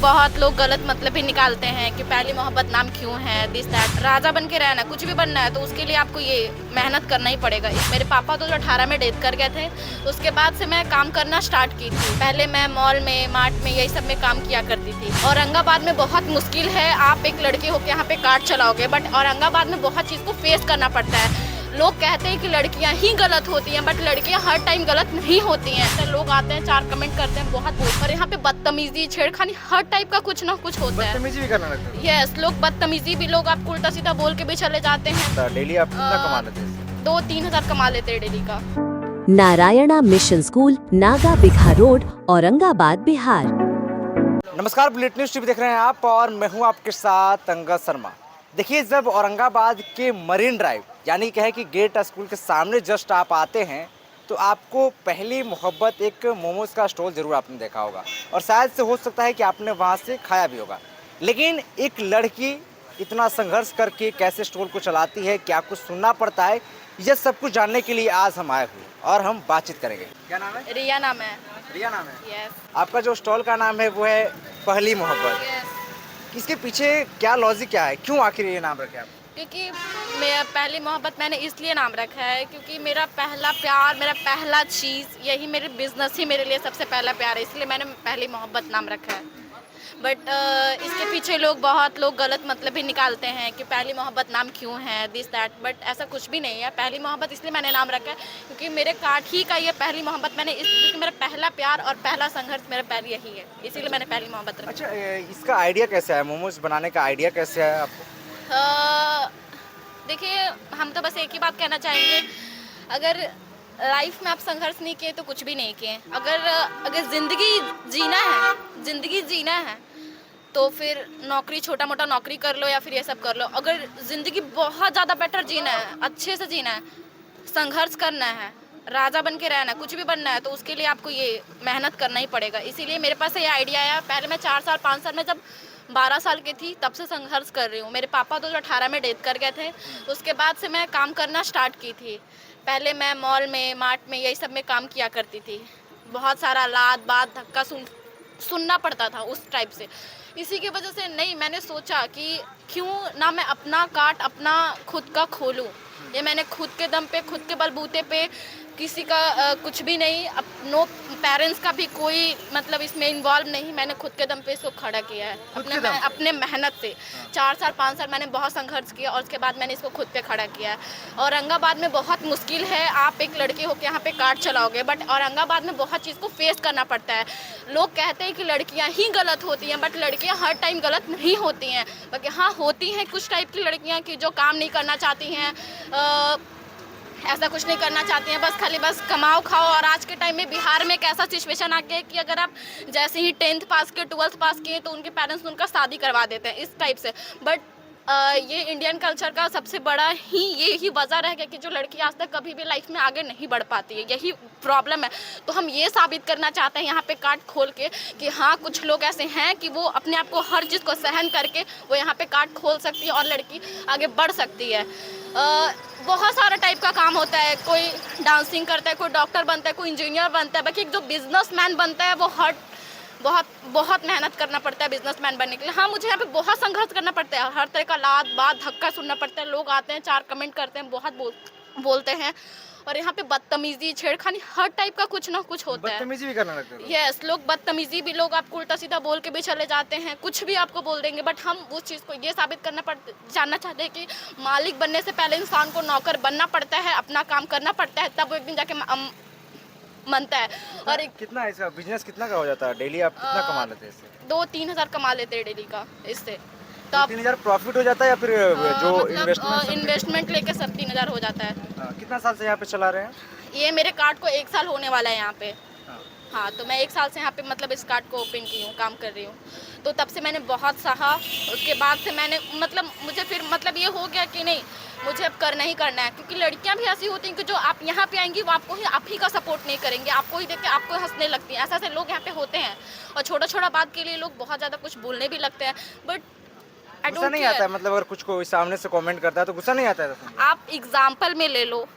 बहुत लोग गलत मतलब भी निकालते हैं कि पहली मोहब्बत नाम क्यों है, दिस दैट। राजा बन के रहना, कुछ भी बनना है तो उसके लिए आपको ये मेहनत करना ही पड़ेगा। मेरे पापा तो 18 में डेथ कर गए थे, उसके बाद से मैं काम करना स्टार्ट की थी। पहले मैं मॉल में, मार्ट में, यही सब में काम किया करती थी। औरंगाबाद में बहुत मुश्किल है, आप एक लड़की होकर यहाँ पे कार्ड चलाओगे, बट औरंगाबाद में बहुत चीज़ को फेस करना पड़ता है। लोग कहते हैं कि लड़कियां ही गलत होती हैं, बट लड़कियां हर टाइम गलत नहीं होती हैं। तो लोग आते हैं, 4 कमेंट करते हैं, बहुत बोल, और यहाँ पे बदतमीजी, छेड़खानी, हर टाइप का कुछ ना कुछ होता है। बदतमीजी भी करने लगते हैं। यस, लोग बदतमीजी भी, लोग आपको उल्टा सीधा बोल के भी चले जाते हैं। डेली आप कितना कमा लेते हैं? 2-3 हज़ार कमा लेते हैं डेली का। Narayana mission school, Naga bigha road, Aurangabad, Bihar. नमस्कार, बुलेट न्यूज़ टीवी देख रहे हैं आप और मैं हूं आपके साथ अंगद शर्मा। देखिए, जब औरंगाबाद के मरीन ड्राइव यानी कहे कि गेट स्कूल के सामने जस्ट आप आते हैं तो आपको पहली मोहब्बत एक मोमोज़ का स्टॉल ज़रूर आपने देखा होगा और शायद से हो सकता है कि आपने वहाँ से खाया भी होगा। लेकिन एक लड़की इतना संघर्ष करके कैसे स्टॉल को चलाती है, क्या कुछ सुनना पड़ता है, यह सब कुछ जानने के लिए आज हम आए हुए और हम बातचीत करेंगे। क्या नाम है? रिया नाम है। रिया नाम है। यस। आपका जो स्टॉल का नाम है वो है पहली मोहब्बत। यस। इसके पीछे क्या लॉजिक क्या है, क्यों आखिर ये नाम रखे आप? क्योंकि मैं पहली मोहब्बत मैंने इसलिए नाम रखा है क्योंकि मेरा पहला प्यार, मेरा पहला चीज़, यही मेरे बिजनेस ही मेरे लिए सबसे पहला प्यार है, इसलिए मैंने पहली मोहब्बत नाम रखा है। बट इसके पीछे बहुत लोग गलत मतलब भी निकालते हैं कि पहली मोहब्बत नाम क्यों है, दिस दैट। बट ऐसा कुछ भी नहीं है। पहली मोहब्बत इसलिए मैंने नाम रखा है क्योंकि मेरे कार्ड ही का ये पहली मोहब्बत मैंने क्योंकि मेरा पहला प्यार और पहला संघर्ष मेरा पहले यही है, इसीलिए मैंने पहली मोहब्बत रखी। अच्छा, इसका आइडिया कैसे है, मोमोज बनाने का आइडिया कैसे है आपको? देखिए, हम तो बस एक ही बात कहना चाहेंगे, अगर लाइफ में आप संघर्ष नहीं किए तो कुछ भी नहीं किए। अगर ज़िंदगी जीना है तो फिर नौकरी, छोटा मोटा नौकरी कर लो या फिर ये सब कर लो। अगर ज़िंदगी बहुत ज़्यादा बेटर जीना है, अच्छे से जीना है, संघर्ष करना है, राजा बन के रहना है, कुछ भी बनना है तो उसके लिए आपको ये मेहनत करना ही पड़ेगा। इसीलिए मेरे पास ये आइडिया आया। पहले मैं 4 साल 5 साल में, जब 12 साल की थी तब से संघर्ष कर रही हूँ। मेरे पापा तो 18 में डेथ कर गए थे, उसके बाद से मैं काम करना स्टार्ट की थी। पहले मैं मॉल में, मार्ट में, यही सब में काम किया करती थी। बहुत सारा लात बात धक्का सुनना पड़ता था उस टाइप से। इसी की वजह से नहीं, मैंने सोचा कि क्यों ना मैं अपना कार्ट अपना खुद का खोलूँ। ये मैंने खुद के दम पे, खुद के बलबूते पे, किसी का कुछ भी नहीं, नो पेरेंट्स का भी कोई मतलब इसमें इन्वॉल्व नहीं, मैंने खुद के दम पे इसको खड़ा किया है अपने मेहनत से। 4 साल 5 साल मैंने बहुत संघर्ष किया और उसके बाद मैंने इसको खुद पे खड़ा किया है। औरंगाबाद में बहुत मुश्किल है, आप एक लड़की होकर यहाँ पे कार्ड चलाओगे, बट औरंगाबाद में बहुत चीज़ को फेस करना पड़ता है। लोग कहते हैं कि लड़कियाँ ही गलत होती हैं, बट लड़कियाँ हर टाइम गलत नहीं होती हैं। बाकी हाँ, होती हैं कुछ टाइप की लड़कियाँ की जो काम नहीं करना चाहती हैं, ऐसा कुछ नहीं करना चाहती हैं, बस कमाओ खाओ। और आज के टाइम में बिहार में एक ऐसा सिचुएशन आ गया है कि अगर आप जैसे ही 10th पास किए, 12th पास किए तो उनके पेरेंट्स उनका शादी करवा देते हैं, इस टाइप से। बट ये इंडियन कल्चर का सबसे बड़ा यही वजह रह गया कि जो लड़की आज तक कभी भी लाइफ में आगे नहीं बढ़ पाती है, यही प्रॉब्लम है। तो हम ये साबित करना चाहते हैं यहाँ पे कार्ड खोल के कि हाँ, कुछ लोग ऐसे हैं कि वो अपने आप को हर चीज़ को सहन करके वो यहाँ पे कार्ड खोल सकती है और लड़की आगे बढ़ सकती है। बहुत सारा टाइप का काम होता है, कोई डांसिंग करता है, कोई डॉक्टर बनता है, कोई इंजीनियर बनता है। बाकी जो बिजनेसमैन बनता है वो बहुत मेहनत करना पड़ता है बिजनेसमैन बनने के लिए। हाँ, मुझे यहाँ पे बहुत संघर्ष करना पड़ता है, हर तरह का लात बात धक्का सुनना पड़ता है। लोग आते हैं, 4 कमेंट करते हैं, बहुत बोलते हैं, और यहाँ पे बदतमीजी, छेड़खानी, हर टाइप का कुछ ना कुछ होता है। बदतमीजी भी करने लगते हैं। यस, लोग बदतमीजी भी, लोग आपको उल्टा सीधा बोल के भी चले जाते हैं, कुछ भी आपको बोल देंगे। बट हम उस चीज़ को ये साबित जानना चाहते हैं कि मालिक बनने से पहले इंसान को नौकर बनना पड़ता है, अपना काम करना पड़ता है, तब वो एक दिन जाके मनता है। और कितना इसका बिजनेस कितना का हो जाता है, डेली आप कितना कमा लेते हैं इससे? 2-3 हज़ार कमा लेते हैं डेली का इससे। तो आप 3,000 प्रॉफिट हो जाता है या फिर जो मतलब इन्वेस्टमेंट लेके सब 3 हज़ार हो जाता है। कितना साल से यहाँ पे चला रहे हैं? ये मेरे कार्ड को 1 साल होने वाला है यहाँ पे। हाँ। हाँ, तो मैं 1 साल से यहाँ पे मतलब इस कार्ड को ओपन की हूँ, काम कर रही हूँ। तो तब से मैंने बहुत सहा, उसके बाद से मैंने मतलब मुझे फिर मतलब ये हो गया कि नहीं, मुझे अब करना ही करना है। क्योंकि लड़कियाँ भी ऐसी होती हैं कि जो आप यहाँ पे आएंगी वो आप ही का सपोर्ट नहीं करेंगे, आपको ही देख के आपको हंसने लगती हैं। ऐसे लोग यहाँ पे होते हैं और छोटा बात के लिए लोग बहुत ज़्यादा कुछ बोलने भी लगते हैं। बट गुस्सा नहीं आता है, मतलब अगर कुछ कोई सामने से कमेंट करता है तो गुस्सा नहीं आता है? आप एग्जाम्पल में ले लो,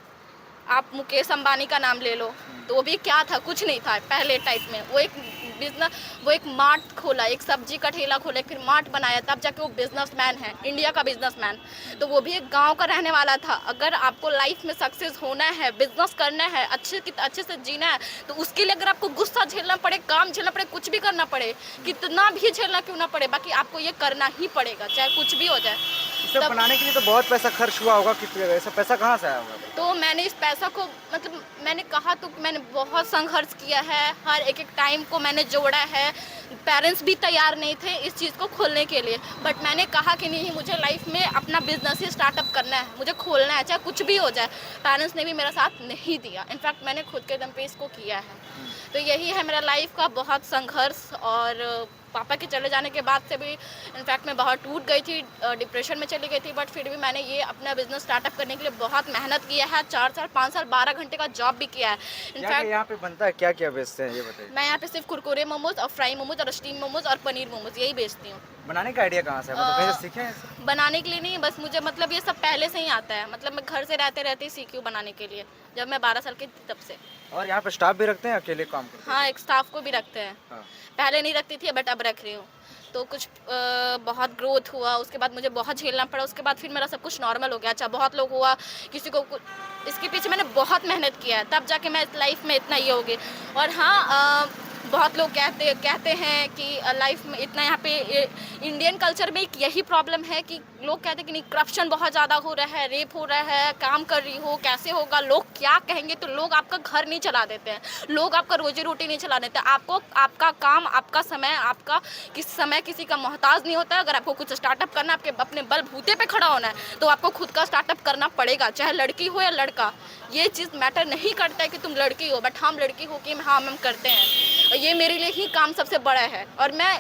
आप मुकेश अंबानी का नाम ले लो, तो वो भी क्या था, कुछ नहीं था पहले टाइप में। वो एक बिजनेस, वो एक मार्ट खोला, एक सब्जी का ठेला खोला, फिर मार्ट बनाया, तब जाके वो बिजनेसमैन है, इंडिया का बिजनेसमैन। तो वो भी एक गांव का रहने वाला था। अगर आपको लाइफ में सक्सेस होना है, बिजनेस करना है, अच्छे से जीना है, तो उसके लिए अगर आपको गुस्सा झेलना पड़े, काम झेलना पड़े, कुछ भी करना पड़े, कितना भी झेलना क्यों ना पड़े, बाकी आपको ये करना ही पड़ेगा, चाहे कुछ भी हो जाए। सब बनाने के लिए तो बहुत पैसा खर्च हुआ होगा, कि ऐसा पैसा कहाँ से आया होगा? तो मैंने इस पैसा को, मतलब मैंने कहा तो मैंने बहुत संघर्ष किया है, हर एक टाइम को मैंने जोड़ा है। पेरेंट्स भी तैयार नहीं थे इस चीज़ को खोलने के लिए, बट मैंने कहा कि नहीं, मुझे लाइफ में अपना बिजनेस ही स्टार्टअप करना है, मुझे खोलना है, चाहे कुछ भी हो जाए। पेरेंट्स ने भी मेरा साथ नहीं दिया, इनफैक्ट मैंने खुद के दम पे इसको किया है। तो यही है मेरा लाइफ का बहुत संघर्ष। और पापा के चले जाने के बाद से भी इनफैक्ट मैं बहुत टूट गई थी, डिप्रेशन में चली गई थी, बट फिर भी मैंने ये अपना बिजनेस स्टार्टअप करने के लिए बहुत मेहनत किया है। 4 साल 5 साल 12 घंटे का जॉब भी किया है। इनफैक्ट यहाँ पे बनता है क्या क्या बेचते हैं ये बताइए? मैं यहाँ पे सिर्फ कुरकुरे मोमोज और फ्राई मोमोज और स्टीम मोमोज और पनीर मोमोज यही बेचती हूँ। बनाने का आइडिया कहाँ से है? मतलब कहीं से सीखे हैं इसे? बनाने के लिए नहीं, बस मुझे मतलब ये सब पहले से ही आता है। मतलब मैं घर से रहते रहते ही सीखी हूँ बनाने के लिए, जब मैं 12 साल की थी तब से। और यहाँ पे स्टाफ भी रखते हैं, अकेले काम करते हाँ, एक स्टाफ को भी रखते हैं। हाँ। पहले नहीं रखती थी, बट अब रख रही हूँ। तो कुछ बहुत ग्रोथ हुआ, उसके बाद मुझे बहुत झेलना पड़ा, उसके बाद फिर मेरा सब कुछ नॉर्मल हो गया। अच्छा, बहुत लोग हुआ, किसी को इसके पीछे मैंने बहुत मेहनत किया है, तब जाके मैं लाइफ में इतना ये हो गई। और हाँ, बहुत लोग कहते हैं कि लाइफ में इतना, यहाँ पे इंडियन कल्चर में एक यही प्रॉब्लम है कि लोग कहते हैं कि नहीं, करप्शन बहुत ज़्यादा हो रहा है, रेप हो रहा है, काम कर रही हो कैसे होगा, लोग क्या कहेंगे। तो लोग आपका घर नहीं चला देते हैं, लोग आपका रोजी रोटी नहीं चला देते। आपको आपका काम, आपका समय, आपका किस समय किसी का मोहताज नहीं होता है। अगर आपको कुछ स्टार्टअप करना है, आपके अपने बलबूते पे खड़ा होना है, तो आपको खुद का स्टार्टअप करना पड़ेगा, चाहे लड़की हो या लड़का। ये चीज़ मैटर नहीं करता है कि तुम लड़की हो, बट हम लड़की हो कि हम करते हैं। ये मेरे लिए ही काम सबसे बड़ा है। और मैं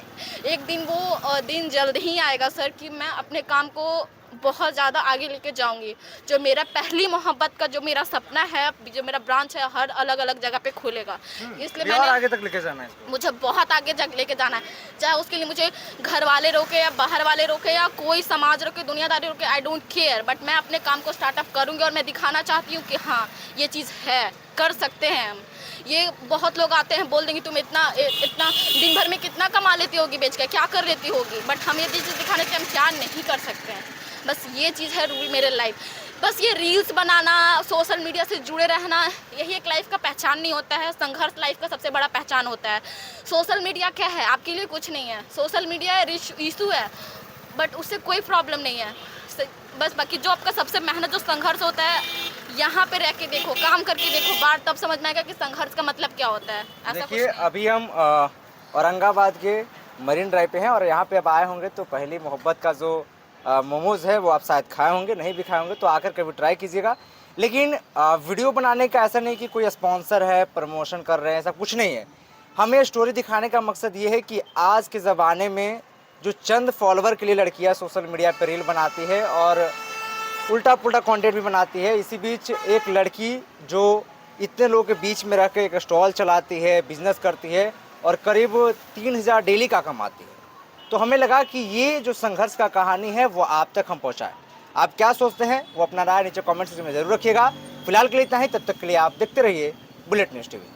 एक दिन, वो दिन जल्द ही आएगा सर, कि मैं अपने काम को बहुत ज़्यादा आगे लेके जाऊंगी। जो मेरा पहली मोहब्बत का जो मेरा सपना है, जो मेरा ब्रांच है, हर अलग अलग जगह पे खुलेगा। इसलिए मैंने आगे तक लेके जाना है इसको। मुझे बहुत आगे तक लेके जाना है, चाहे उसके लिए मुझे घर वाले रोके या बाहर वाले रोके या कोई समाज रोके, दुनियादारी रोके, आई डोंट केयर। बट मैं अपने काम को स्टार्टअप करूंगी और मैं दिखाना चाहती हूँ कि हाँ, ये चीज़ है, कर सकते हैं हम। ये बहुत लोग आते हैं, बोल देंगे तुम इतना दिन भर में कितना कमा लेती होगी बेच के, क्या कर लेती होगी, बट हम ये चीज़ दिखाने के हम क्या नहीं कर सकते हैं। बस ये चीज़ है रूल मेरे लाइफ। बस ये रील्स बनाना, सोशल मीडिया से जुड़े रहना, यही एक लाइफ का पहचान नहीं होता है। संघर्ष लाइफ का सबसे बड़ा पहचान होता है। सोशल मीडिया क्या है, आपके लिए कुछ नहीं है। सोशल मीडिया इशू है, बट उससे कोई प्रॉब्लम नहीं है। बस बाकी जो आपका सबसे मेहनत, जो संघर्ष होता है, यहाँ पे रह के देखो, काम करके देखो, बार तब समझ में आएगा कि संघर्ष का मतलब क्या होता है। ऐसा देखिए, अभी हम औरंगाबाद के मरीन ड्राइव पे हैं और यहाँ पे अब आए होंगे तो पहली मोहब्बत का जो मोमोज़ है वो आप शायद खाए होंगे, नहीं भी खाए होंगे तो आकर कभी ट्राई कीजिएगा। लेकिन वीडियो बनाने का ऐसा नहीं कि कोई स्पॉन्सर है, प्रमोशन कर रहे हैं, ऐसा कुछ नहीं है। हमें स्टोरी दिखाने का मकसद ये है कि आज के ज़माने में जो चंद फॉलोवर के लिए लड़कियां सोशल मीडिया पर रील बनाती है और उल्टा पुल्टा कंटेंट भी बनाती है, इसी बीच एक लड़की जो इतने लोगों के बीच में रह के एक स्टॉल चलाती है, बिजनेस करती है और करीब 3000 डेली का कमाती है। तो हमें लगा कि ये जो संघर्ष का कहानी है वो आप तक हम पहुँचाएँ। आप क्या सोचते हैं वो अपना राय नीचे कमेंट सेक्शन में ज़रूर रखिएगा। फिलहाल के लिए इतना ही, तब तक के लिए आप देखते रहिए बुलेट न्यूज़ टीवी।